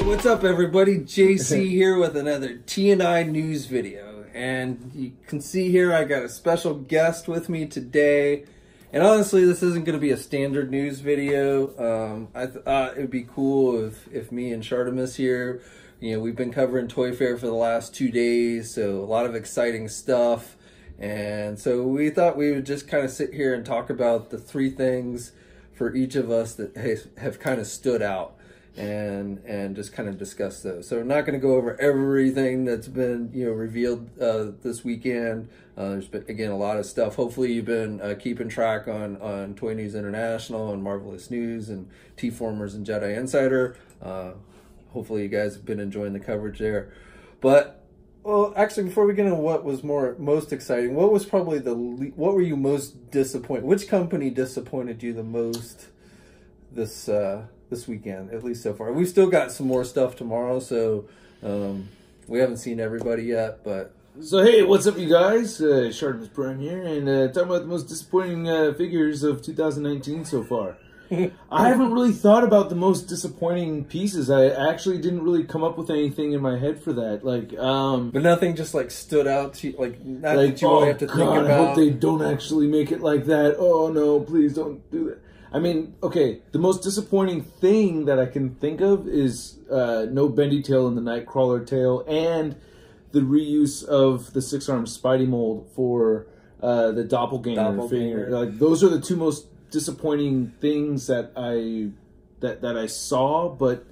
What's up, everybody? JayC here with another TNINews video, and you can see here I got a special guest with me today. And honestly, this isn't going to be a standard news video. I thought it would be cool if me and Shartimus here, you know, we've been covering Toy Fair for the last 2 days, so a lot of exciting stuff. And so we thought we would just kind of sit here and talk about the 3 things for each of us that have kind of stood out, and just kind of discuss those. So we're not going to go over everything that's been, you know, revealed this weekend. There's been, again, a lot of stuff. Hopefully you've been keeping track on Toy News International and Marvelous News and T-Formers and Jedi Insider. Hopefully you guys have been enjoying the coverage there. But, well, actually, before we get into what was most exciting, what was probably what were you most disappointed? Which company disappointed you the most this weekend, at least so far? We've still got some more stuff tomorrow, so we haven't seen everybody yet, but... So, hey, what's up, you guys? ShartimusPrime here, and talking about the most disappointing figures of 2019 so far. I haven't really thought about the most disappointing pieces. I actually didn't really come up with anything in my head for that. Like, but nothing just like stood out to you, like, not that you really have to think about. I hope they don't actually make it like that. Oh no, please don't do that. I mean, okay, the most disappointing thing that I can think of is no bendy tail in the Nightcrawler tail, and the reuse of the 6-armed Spidey mold for the Doppelganger figure. Like, those are the 2 most disappointing things that I saw. But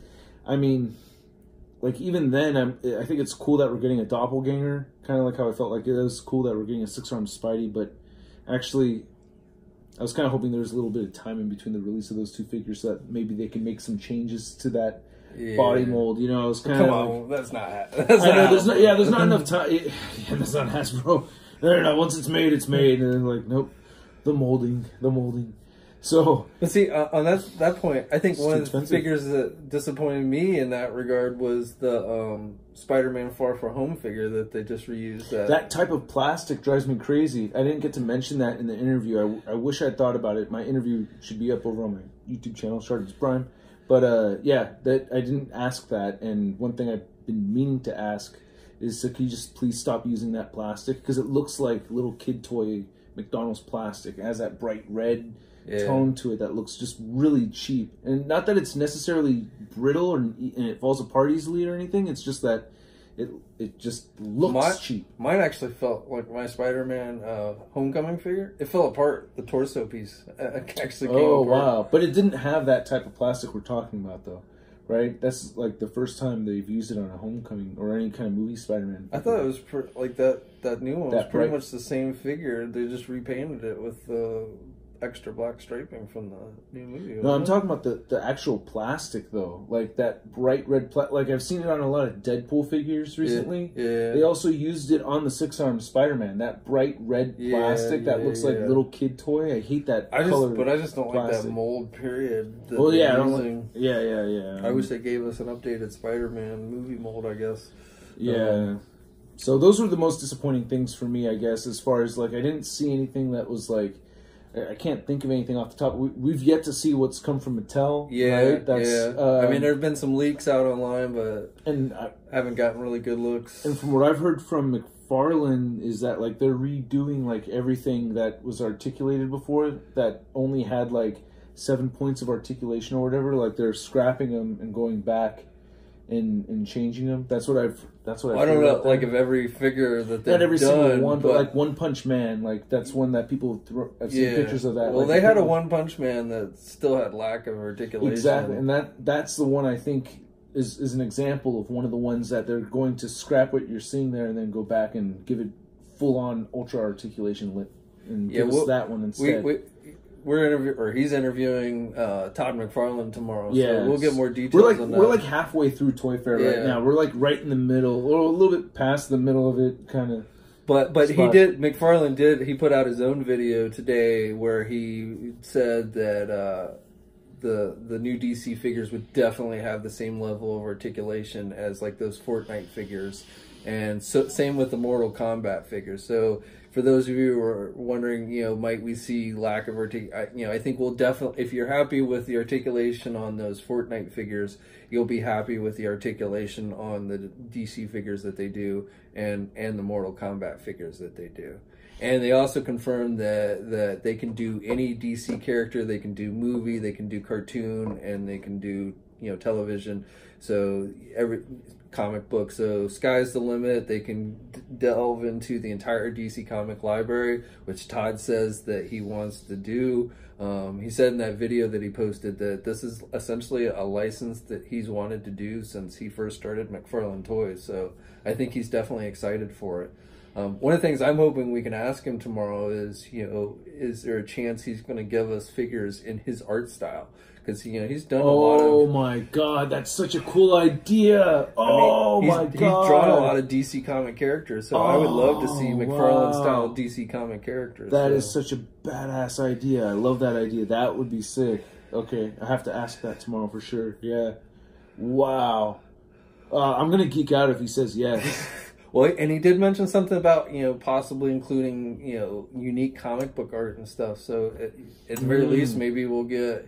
I mean, like, even then, I think it's cool that we're getting a Doppelganger, kind of like how I felt like it was cool that we're getting a 6-armed Spidey. But actually, I was kind of hoping there was a little bit of time in between the release of those 2 figures so that maybe they can make some changes to that body mold. You know, I was kind of like, that's not. There's not enough time. Yeah, that's not Hasbro. No. Once it's made, it's made. And then, like, nope, the molding. So, but see, on that point, I think one of the figures that disappointed me in that regard was the Spider-Man Far From Home figure that they just reused. That type of plastic drives me crazy. I didn't get to mention that in the interview. I wish I'd thought about it. My interview should be up over on my YouTube channel, ShartimusPrime. But yeah, that I didn't ask that. And one thing I've been meaning to ask is, so can you just please stop using that plastic? Because it looks like little kid toy McDonald's plastic. It has that bright red tone to it that looks just really cheap. And not that it's necessarily brittle and it falls apart easily or anything. It's just that it just looks cheap. Mine actually felt like my Spider-Man Homecoming figure. It fell apart. The torso piece actually came apart. Oh, wow. But it didn't have that type of plastic we're talking about, though. Right? That's like the first time they've used it on a Homecoming or any kind of movie Spider-Man. I thought it was like that new one was pretty much the same figure. They just repainted it with extra black striping from the new movie. No, I'm talking about the actual plastic, though. Like that bright red like I've seen it on a lot of Deadpool figures recently. Yeah. They also used it on the 6-armed Spider-Man. That bright red plastic that looks like little kid toy. I hate that color. But I just don't like that mold, period. Well, yeah, I don't like, yeah. I wish they gave us an updated Spider-Man movie mold, I guess. Yeah. So those were the most disappointing things for me, I guess, as far as, like, I didn't see anything that was, like, I can't think of anything off the top. We've yet to see what's come from Mattel. Right? I mean, there have been some leaks out online, but I haven't gotten really good looks. And from what I've heard from McFarlane is that, like, they're redoing, like, everything that was articulated before that only had, like, 7 points of articulation or whatever. Like, they're scrapping them and going back and changing them. That's what I've I don't know, like, of every figure that they've not every done, single one, but like One Punch Man, like, that's one that people I've seen pictures of that. Well, like, they had a One Punch Man that still had lack of articulation. Exactly, and that's the one I think is an example of one of the ones that they're going to scrap what you're seeing there and then go back and give it full on ultra articulation and give us that one instead. He's interviewing Todd McFarlane tomorrow, so we'll get more details on that. We're like halfway through Toy Fair right now. We're like right in the middle, or a little bit past the middle of it, kind of. But McFarlane he put out his own video today where he said that the new DC figures would definitely have the same level of articulation as like those Fortnite figures, and so same with the Mortal Kombat figures. So for those of you who are wondering, might we see lack of I think we'll definitely, if you're happy with the articulation on those Fortnite figures, you'll be happy with the articulation on the DC figures that they do and the Mortal Kombat figures that they do. And they also confirmed that they can do any DC character, they can do movie, they can do cartoon, and they can do television. So every comic book. So sky's the limit. They can delve into the entire DC comic library, which Todd says that he wants to do. He said in that video that he posted that this is essentially a license that he's wanted to do since he first started McFarlane Toys. So I think he's definitely excited for it. One of the things I'm hoping we can ask him tomorrow is, is there a chance he's going to give us figures in his art style? Because, he's done a lot of... Oh, my God. That's such a cool idea. My God. He's drawn a lot of DC comic characters, so I would love to see McFarlane-style DC comic characters. That is such a badass idea. I love that idea. That would be sick. Okay, I have to ask that tomorrow for sure. Yeah. Wow. I'm going to geek out if he says yes. Well, and he did mention something about, possibly including, unique comic book art and stuff. So at the very least, maybe we'll get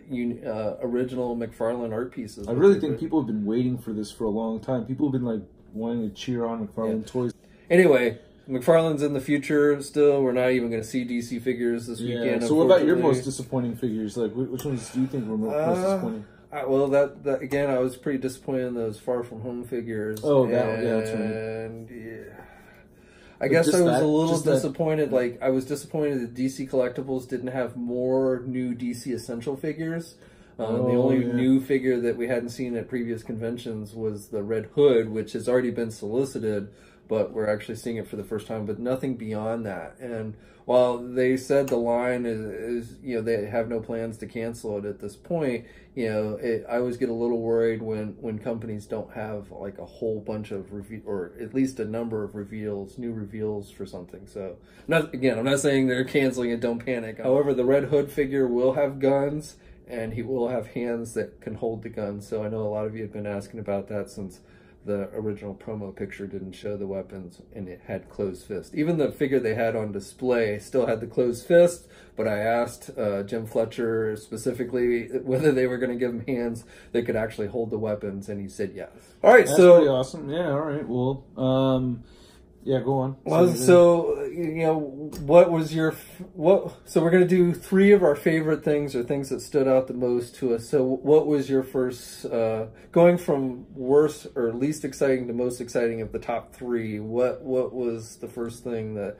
original McFarlane art pieces. I really think people have been waiting for this for a long time. People have been wanting to cheer on McFarlane Toys. Anyway, McFarlane's in the future still. We're not even going to see DC figures this weekend. So what about your most disappointing figures? Which ones do you think were most disappointing? Well, that again, I was pretty disappointed in those Far From Home figures. Oh, that's right. And I guess I was a little disappointed. I was disappointed that DC Collectibles didn't have more new DC Essential figures. The only new figure that we hadn't seen at previous conventions was the Red Hood, which has already been solicited, but we're actually seeing it for the first time, but nothing beyond that. And while they said the line is they have no plans to cancel it at this point, I always get a little worried when companies don't have a whole bunch of or at least a number of new reveals for something. So I'm not saying they're canceling it, don't panic. However, the Red Hood figure will have guns, and he will have hands that can hold the guns. So I know a lot of you have been asking about that since the original promo picture didn't show the weapons and it had closed fist. Even the figure they had on display still had the closed fist, but I asked Jim Fletcher specifically whether they were going to give him hands that could actually hold the weapons, and he said yes. All right, that's pretty awesome. Yeah, all right. Well, yeah, go on. Well, so what was your So we're going to do 3 of our favorite things or things that stood out the most to us. So what was your first, going from worst or least exciting to most exciting of the top 3? What was the first thing that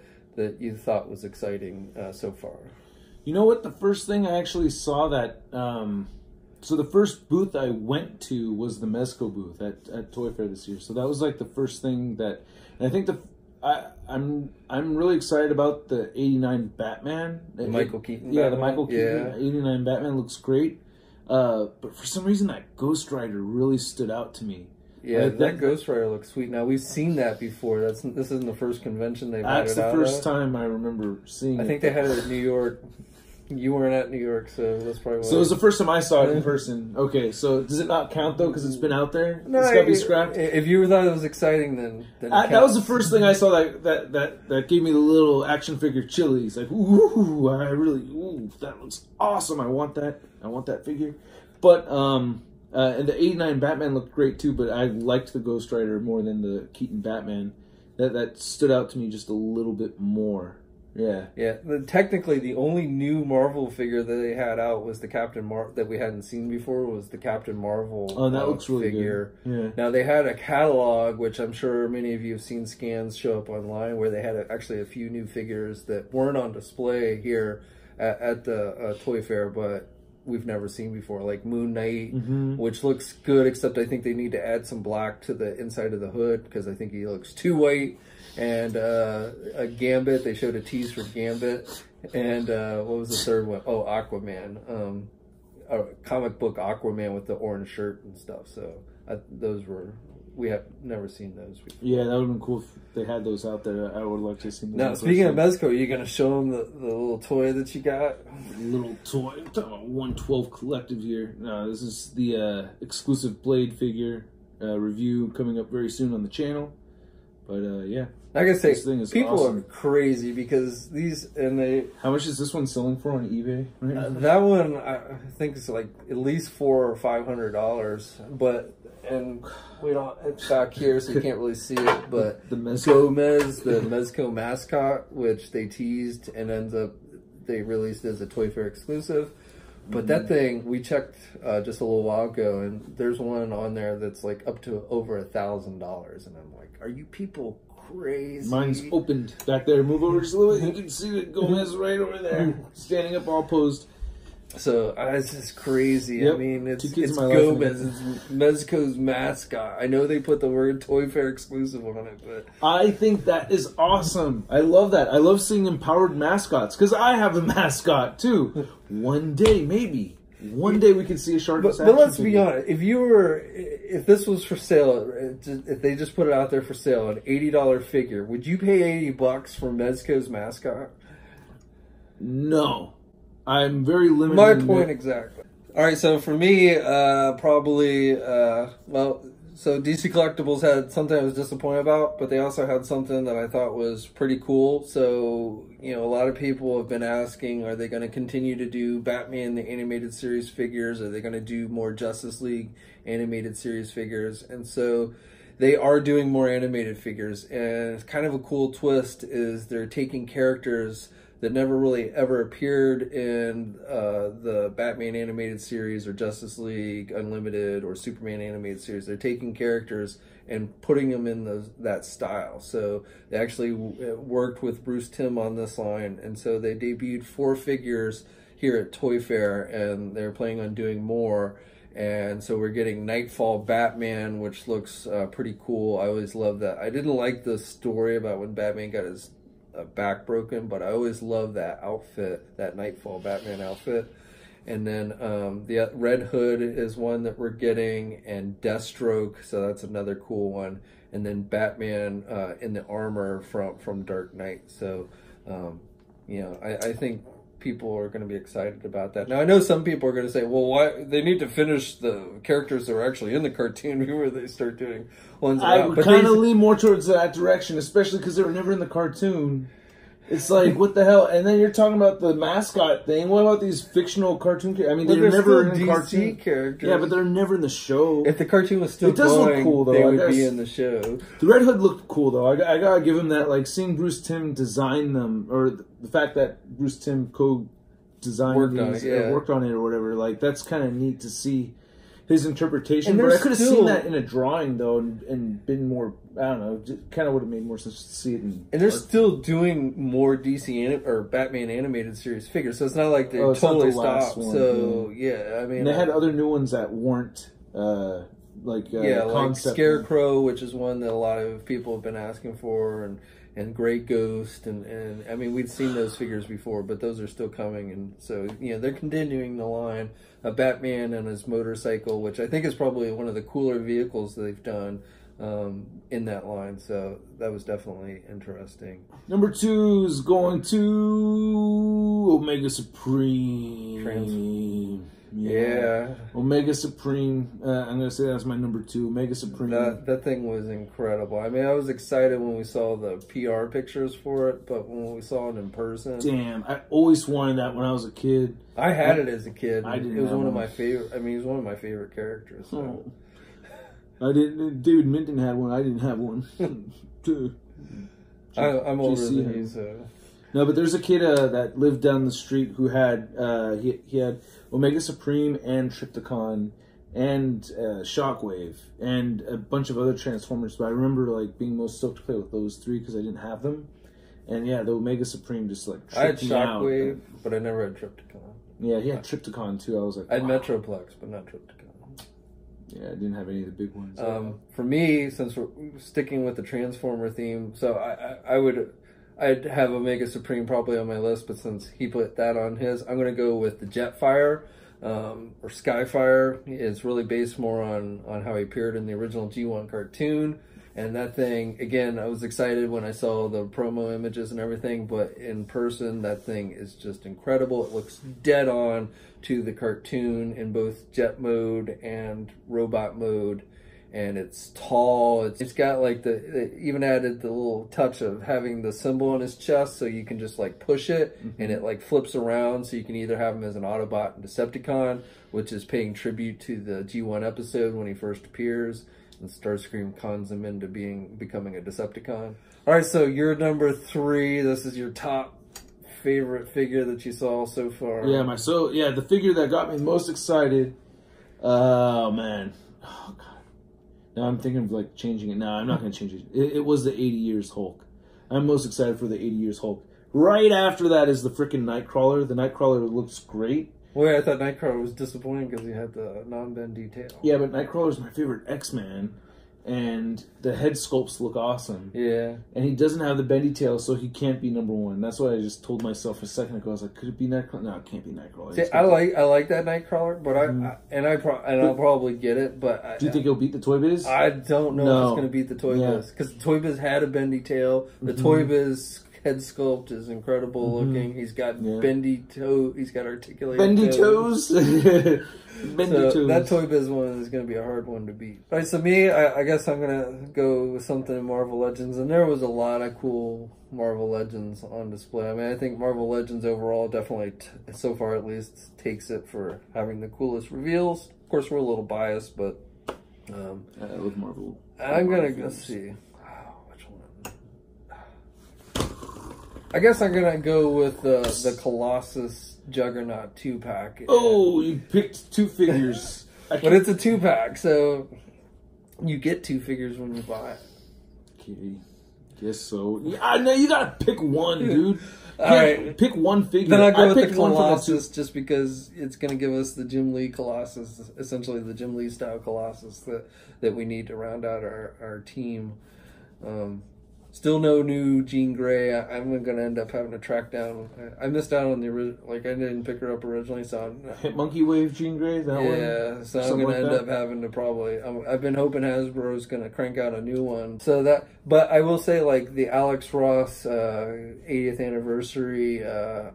you thought was exciting so far? You know what? The first thing I actually saw that. So the first booth I went to was the Mezco booth at Toy Fair this year. So that was the first thing that. And I think I'm really excited about the '89 Batman. The Michael Keaton. Yeah, Batman. the Michael Keaton '89 Batman looks great. But for some reason, that Ghost Rider really stood out to me. Yeah, that Ghost Rider looks sweet. Now we've seen that before. This isn't the first convention they've had it out. That's the first time I remember seeing it. I think they had it at New York. You weren't at New York, so that's probably why. So it was the first time I saw it in person. Okay, so does it not count, though, because it's been out there? No, it's got to be scrapped? If you thought it was exciting, then that was the first thing I saw that gave me the little action figure chilies. Ooh, that looks awesome. I want that figure. But, and the '89 Batman looked great, too, but I liked the Ghost Rider more than the Keaton Batman. That stood out to me just a little bit more. Yeah. Technically, the only new Marvel figure that they had out was the Captain Marvel that we hadn't seen before. Was the Captain Marvel? Oh, that looks really figure. Good. Yeah. Now they had a catalog, which I'm sure many of you have seen scans show up online, where they had actually a few new figures that weren't on display here at the Toy Fair, but we've never seen before, like Moon Knight, which looks good, except I think they need to add some black to the inside of the hood because I think he looks too white. And a Gambit, they showed a tease for Gambit. And what was the third one? Oh, Aquaman. A comic book Aquaman with the orange shirt and stuff. So we have never seen those before. Yeah, that would have been cool if they had those out there. I would like to see them. Now, speaking of Mezco, are you going to show them the little toy that you got? Little toy. I'm talking about 112 Collective here. No, this is the exclusive Blade figure review coming up very soon on the channel. But yeah, like I say, this thing is people awesome. are crazy because How much is this one selling for on eBay? that one I think is like at least $400 or $500, and we don't. It's back here, so you can't really see it. But the Gomez, the Mezco mascot, which they teased and ends up they released as a Toy Fair exclusive. But that thing, we checked just a little while ago, and there's one on there that's like up to over $1,000, and I'm like, are you people crazy? Mine's opened back there. Move over just a little bit. You can see the Gomez right over there, standing up all posed. So it's just crazy. Yep. I mean, it's Gomez, it's Mezco's mascot. I know they put the word Toy Fair exclusive on it, but I think that is awesome. I love that. I love seeing empowered mascots because I have a mascot too. One day, maybe. One day we can see a Shartimus. But let's be honest. If this was for sale, if they just put it out there for sale, an $80 figure, would you pay $80 for Mezco's mascot? No. I'm very limited. My point exactly. All right, so for me, probably, so DC Collectibles had something I was disappointed about, but they also had something that I thought was pretty cool. So, a lot of people have been asking, are they going to continue to do Batman the Animated Series figures? Are they going to do more Justice League Animated Series figures? And so they are doing more animated figures. And it's kind of a cool twist is they're taking characters that never really ever appeared in the Batman animated series or Justice League Unlimited or Superman animated series. They're taking characters and putting them in that style. So they actually worked with Bruce Timm on this line, and so they debuted 4 figures here at Toy Fair, and they're planning on doing more. And so we're getting Nightfall Batman, which looks pretty cool. I always love that. I didn't like the story about when Batman got his back broken, but I always love that outfit, that Nightfall Batman outfit. And then the Red Hood is one that we're getting, and Deathstroke, so that's another cool one. And then Batman in the armor from Dark Knight. So I think people are going to be excited about that. Now I know some people are going to say, well, why they need to finish the characters that are actually in the cartoon before they start doing ones. I would kind of lean more towards that direction, especially because they were never in the cartoon. It's like, what the hell? And then you're talking about the mascot thing. What about these fictional cartoon characters? I mean, they're never in the cartoon characters. Yeah, but they're never in the show. If the cartoon was still look cool, though, they would be in the show. The Red Hood looked cool, though. I gotta give him that. Like, seeing Bruce Timm design them, or the fact that Bruce Timm co-designed these, worked on it or whatever, like, that's kind of neat to see his interpretation. But I could have seen that in a drawing, though, and been more, I don't know, kind of would have made more sense to see it in And they're still doing more DC or Batman animated series figures, so it's not like they totally stopped. So, I mean... And they had other new ones that weren't, like Scarecrow, which is one that a lot of people have been asking for, and Grey Ghost, and I mean, we'd seen those figures before, but those are still coming, and so, they're continuing the line of Batman and his motorcycle, which I think is probably one of the cooler vehicles they've done in that line, so that was definitely interesting. Number 2 is going to Omega Supreme. Yeah. Omega Supreme. I'm going to say that's my number 2. Omega Supreme. That thing was incredible. I mean, I was excited when we saw the PR pictures for it, but when we saw it in person... Damn, I always wanted that when I was a kid. I had it as a kid. I didn't. It was one of my favorite... I mean, he was one of my favorite characters. So. I didn't... David Minton had one. I didn't have one. I'm older than you, so... No, but there's a kid that lived down the street who had he had Omega Supreme and Trypticon and Shockwave and a bunch of other Transformers. But I remember like being most stoked to play with those 3 because I didn't have them. And yeah, the Omega Supreme just like tripped me out. I had Shockwave, but I never had Trypticon. Yeah, he had Trypticon too. I was like, I had Metroplex, but not Trypticon. Yeah, I didn't have any of the big ones. For me, since we're sticking with the Transformer theme, so I'd have Omega Supreme probably on my list, but since he put that on his, I'm going to go with the Jetfire, or Skyfire. It's really based more on how he appeared in the original G1 cartoon. And that thing, again, I was excited when I saw the promo images and everything, but in person, that thing is just incredible. It looks dead on to the cartoon in both jet mode and robot mode. and it's tall. It's got like they even added the little touch of having the symbol on his chest, so you can just like push it and it like flips around, so you can either have him as an Autobot and Decepticon, which is paying tribute to the G1 episode when he first appears, and Starscream cons him into becoming a Decepticon. All right, so you're number 3. This is your top favorite figure that you saw so far. Yeah, the figure that got me most excited. Oh man, oh god. Now I'm thinking of like changing it. No, I'm not going to change it. It was the 80 Years Hulk. I'm most excited for the 80 Years Hulk. Right after that is the freaking Nightcrawler. The Nightcrawler looks great. Wait, I thought Nightcrawler was disappointing because he had the non-bend detail. Yeah, but Nightcrawler is my favorite X-Man, and the head sculpts look awesome. Yeah. And he doesn't have the bendy tail, so he can't be number 1. That's what I just told myself a second ago. I was like, could it be Nightcrawler? No, it can't be Nightcrawler. See, I like that Nightcrawler, but I'll probably get it. But do you think he'll beat the Toy Biz? I don't know if it's going to beat the Toy Biz, because the Toy Biz had a bendy tail. The Toy Biz head sculpt is incredible looking. He's got bendy toe. He's got articulated bendy toes. Bendy toes. That Toy Biz one is going to be a hard one to beat. All right, so me, I guess I'm going to go with something in Marvel Legends, and there was a lot of cool Marvel Legends on display. I mean, I think Marvel Legends overall definitely, so far at least, takes it for having the coolest reveals. Of course, we're a little biased, but with Marvel, I'm going to go see. I guess I'm gonna go with the Colossus Juggernaut 2-pack. Oh, you picked 2 figures. But it's a 2-pack, so you get 2 figures when you buy it. Okay, guess so. Yeah, no, you gotta pick one, dude. All right, pick one figure. Then I'll go with the Colossus, just because it's gonna give us the Jim Lee Colossus, essentially the Jim Lee style Colossus that we need to round out our team. Still no new Jean Grey. I'm going to end up having to track down. I missed out on the original. Like, I didn't pick her up originally, so Hit Monkey Wave Jean Grey, that one? Yeah, so I'm going to end up having to probably. I've been hoping Hasbro's going to crank out a new one. But I will say, like, the Alex Ross 80th anniversary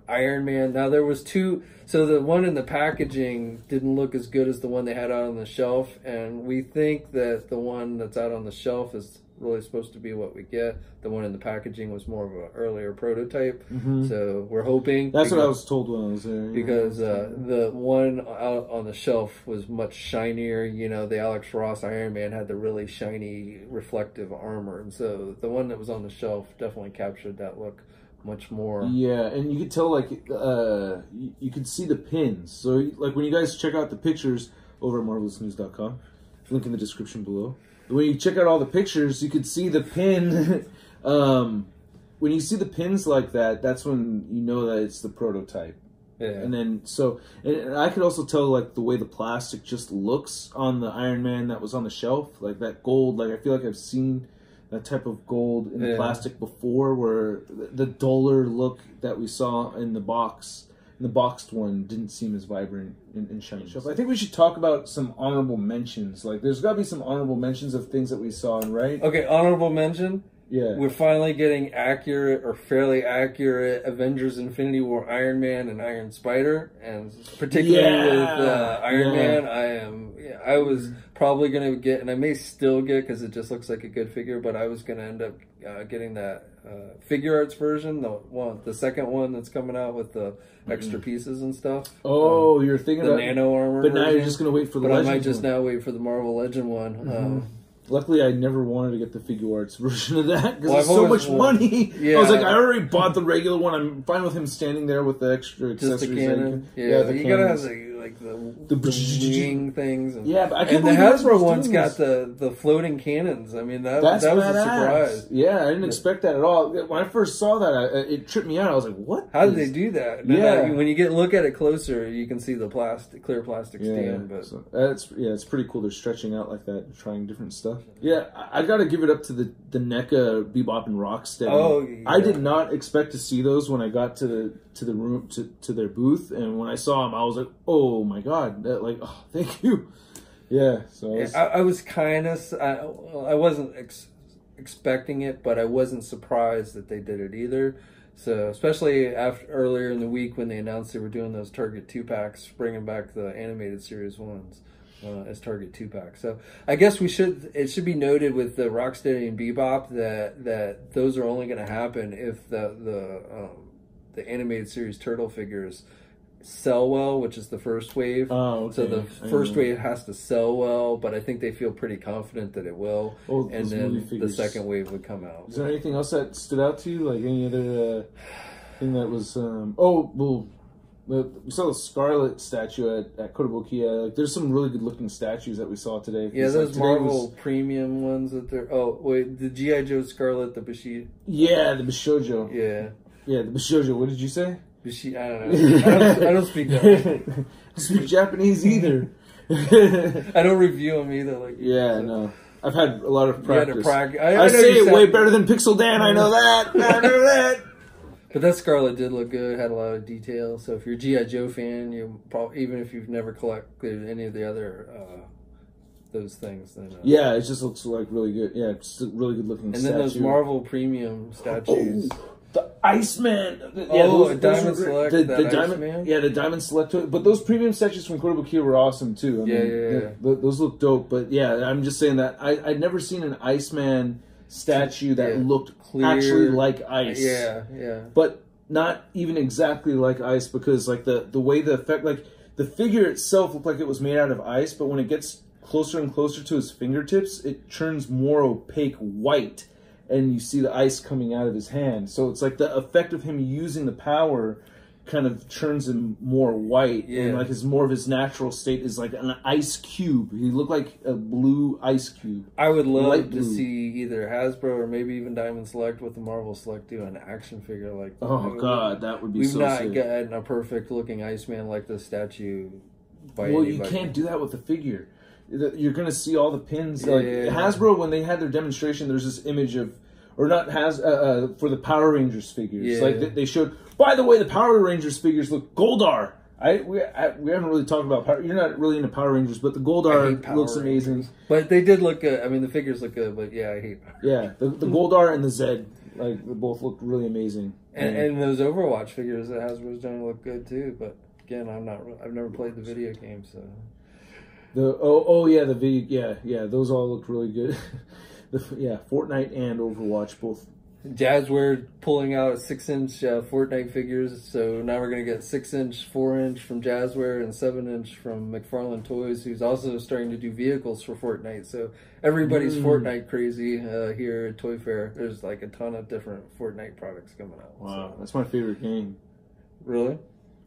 Iron Man. Now, there was 2. So the one in the packaging didn't look as good as the one they had out on the shelf, and we think that the one that's out on the shelf is really supposed to be what we get. The one in the packaging was more of an earlier prototype, so we're hoping. That's what I was told when I was there. Because the one out on the shelf was much shinier. You know, the Alex Ross Iron Man had the really shiny, reflective armor, and so the one that was on the shelf definitely captured that look much more. Yeah, and you could tell, like, you could see the pins. So, like, when you guys check out the pictures over at marvelousnews.com, link in the description below. When you check out all the pictures, you could see the pin. When you see the pins like that, that's when you know that it's the prototype. Yeah. And then, and I could also tell, like, the way the plastic just looks on the Iron Man that was on the shelf. Like, that gold, like, I feel like I've seen that type of gold in the plastic before, where the duller look that we saw in the box, in the boxed one, didn't seem as vibrant and shiny. I think we should talk about some honorable mentions. Like, there's got to be some honorable mentions of things that we saw, right? Okay, honorable mention. Yeah. We're finally getting accurate, or fairly accurate, Avengers Infinity War Iron Man and Iron Spider, and particularly with Iron Man, I was probably going to get, and I may still get, because it just looks like a good figure, but I was going to end up getting that figure arts version, the second one that's coming out with the extra pieces and stuff. Oh, you're thinking the nano armor. But now you're just going to wait for the Legends I might just one. now wait for the Marvel Legend one. Luckily, I never wanted to get the figure arts version of that because it's so much money. Yeah. I was like, I already bought the regular one. I'm fine with him standing there with the extra accessories. Just the cannon. You gotta have the wing things. And, but I can't believe the Hasbro one's got the floating cannons. I mean, that was a surprise. Yeah, I didn't expect that at all. When I first saw that, it tripped me out. I was like, what? How did they do that? When you look at it closer, you can see the clear plastic stand. But so it's pretty cool. They're stretching out like that and trying different stuff. Yeah, I got to give it up to the NECA Bebop and Rocksteady. Oh, yeah. I did not expect to see those when I got to the room to their booth, and when I saw them, I was like, oh my god, thank you. Yeah, so I was kind of I wasn't expecting it, but I wasn't surprised that they did it either. So especially earlier in the week when they announced they were doing those Target 2-packs, bringing back the animated series ones. as Target 2-pack. So I guess it should be noted with the Rocksteady and Bebop that those are only going to happen if the animated series Turtle figures sell well, which is the first wave. Oh, okay. So the first wave has to sell well, but I think they feel pretty confident that it will. Well, and then the second wave would come out. Is there anything else that stood out to you? Like any other thing that was... we saw the Scarlet statue at Kotobukiya. Like, there's some really good looking statues that we saw today. Yeah, those Marvel premium ones that they're... Oh, wait, the G.I. Joe Scarlet, the Bushido. Yeah, the Bishojo. Yeah. Yeah, the Bishojo. What did you say? I don't know. I don't speak that. I don't speak Japanese either. I don't review them either. Like no. I've had a lot of practice. I say it way better than Pixel Dan. I know that. I know that. But that Scarlet did look good. Had a lot of detail. So if you're a G.I. Joe fan, you probably, even if you've never collected any of the other those things, then yeah, it just looks like really good. Yeah, it's a really good looking. And then those Marvel premium statues. Oh. The Iceman. Diamond Select. The Diamond Man. Yeah, the Diamond Select. But those premium statues from Kotobukiya were awesome too. I mean, those look dope. But yeah, I'm just saying that I'd never seen an Iceman statue that looked clear, actually like ice. Yeah. But not even exactly like ice, because like the way the effect, like the figure itself looked like it was made out of ice, but when it gets closer and closer to his fingertips, it turns more opaque white. And you see the ice coming out of his hand. So it's like the effect of him using the power kind of turns him more white. Yeah. And like more of his natural state is like an ice cube. He looked like a blue ice cube. I would love to see either Hasbro or maybe even Diamond Select with the Marvel Select do an action figure like that. Oh, God, that would be so sick. We've not gotten a perfect looking Iceman like the statue by Well, anybody. You can't do that with the figure. You're going to see all the pins. Like Hasbro, when they had their demonstration, there's this image of, or not for the Power Rangers figures. Yeah. Like they showed. By the way, the Power Rangers figures look Goldar. We haven't really talked about Power. You're not really into Power Rangers, but the Goldar looks amazing. But they did look good. I mean, the figures look good. But yeah, I hate Power Rangers. Yeah, the Goldar and the Zed, like they both look really amazing. And those Overwatch figures that Hasbro's done look good too. But again, I've never played the video game, so. The video, those all look really good. Fortnite and Overwatch both. Jazzware pulling out 6-inch Fortnite figures, so now we're going to get 6-inch, 4-inch from Jazzware, and 7-inch from McFarlane Toys, who's also starting to do vehicles for Fortnite. So everybody's Fortnite crazy here at Toy Fair. There's like a ton of different Fortnite products coming out. Wow, so. That's my favorite game. Really?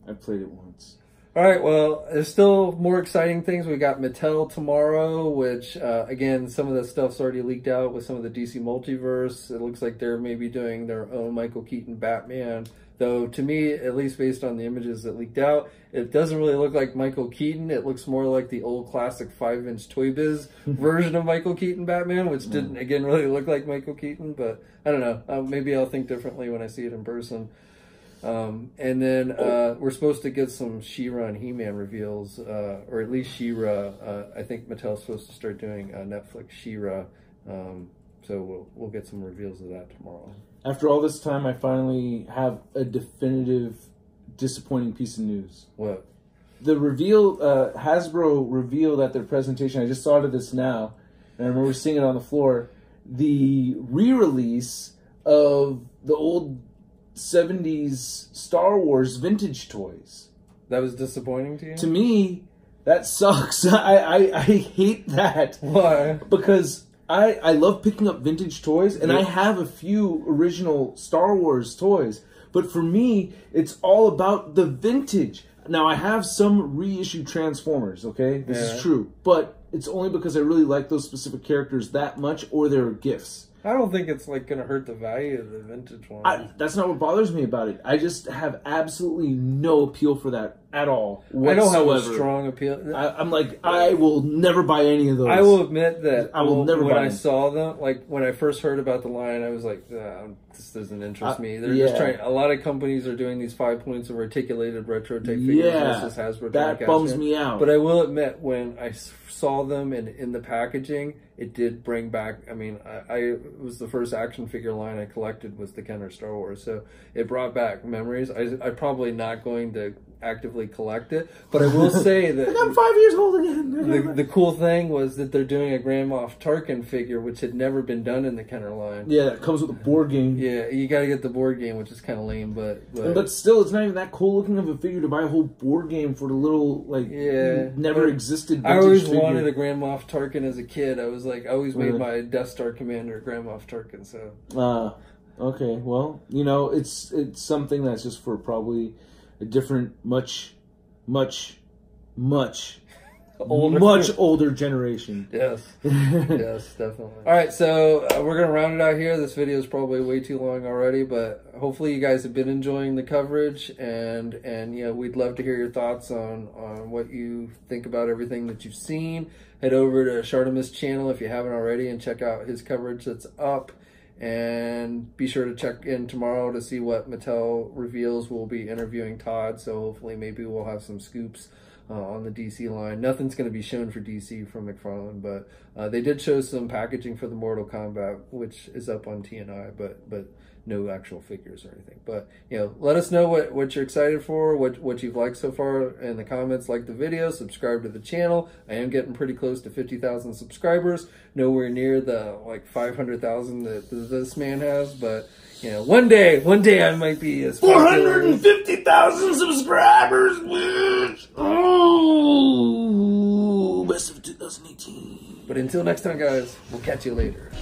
I played it once. All right, well, there's still more exciting things. We got Mattel tomorrow, which, again, some of that stuff's already leaked out with some of the DC Multiverse. It looks like they're maybe doing their own Michael Keaton Batman. Though, to me, at least based on the images that leaked out, it doesn't really look like Michael Keaton. It looks more like the old classic 5-inch Toy Biz version of Michael Keaton Batman, which didn't, again, really look like Michael Keaton. But, I don't know. Maybe I'll think differently when I see it in person. And then we're supposed to get some She-Ra and He-Man reveals, or at least She-Ra. I think Mattel's supposed to start doing Netflix She-Ra, so we'll get some reveals of that tomorrow. After all this time, I finally have a definitive, disappointing piece of news. What? The reveal, Hasbro revealed at their presentation, I just thought of this now, and I remember seeing it on the floor, the re-release of the old 70s Star Wars vintage toys. That was disappointing to you? To me, that sucks. I hate that. Why? Because I love picking up vintage toys, and I have a few original Star Wars toys. But for me, it's all about the vintage. Now, I have some reissued Transformers, okay? This is true. But it's only because I really like those specific characters that much, or they're gifts. I don't think it's like going to hurt the value of the vintage one. That's not what bothers me about it. I just have absolutely no appeal for that at all whatsoever. I don't have a strong appeal. I'm like, I will never buy any of those. I will admit that I will never buy them. When I saw them, like when I first heard about the line, I was like, this doesn't interest me. They're just trying. A lot of companies are doing these 5 points of articulated retro type figures versus Hasbro. That bums me out. But I will admit, when I saw them in the packaging, it did bring back. I mean, it was the first action figure line I collected was the Kenner Star Wars, so it brought back memories. I'm probably not going to actively collect it. But I will say that I'm 5 years old again. the cool thing was that they're doing a Grand Moff Tarkin figure, which had never been done in the Kenner line. Yeah, it comes with a board game. Yeah, you got to get the board game, which is kind of lame, but still, it's not even that cool looking of a figure to buy a whole board game for the little never existed. I always figure. wanted a Grand Moff Tarkin as a kid. I always made my Death Star commander a Grand Moff Tarkin. So. Okay, well, you know, it's something that's just for probably a different, much older generation. Yes, yes, definitely. All right, so we're gonna round it out here. This video is probably way too long already, but hopefully you guys have been enjoying the coverage, and you know, we'd love to hear your thoughts on what you think about everything that you've seen. Head over to Shartimus channel if you haven't already, and check out his coverage that's up. And be sure to check in tomorrow to see what Mattel reveals. We'll be interviewing Todd, so hopefully maybe we'll have some scoops on the DC line. Nothing's going to be shown for DC from McFarlane, but they did show some packaging for the Mortal Kombat, which is up on TNI, but no actual figures or anything. But you know, let us know what you're excited for, what you've liked so far in the comments. Like the video, subscribe to the channel. I am getting pretty close to 50,000 subscribers. Nowhere near the like 500,000 that this man has, but you know, one day I might be as 450,000 subscribers, bitch. Oh, best of 2018. But until next time, guys, we'll catch you later.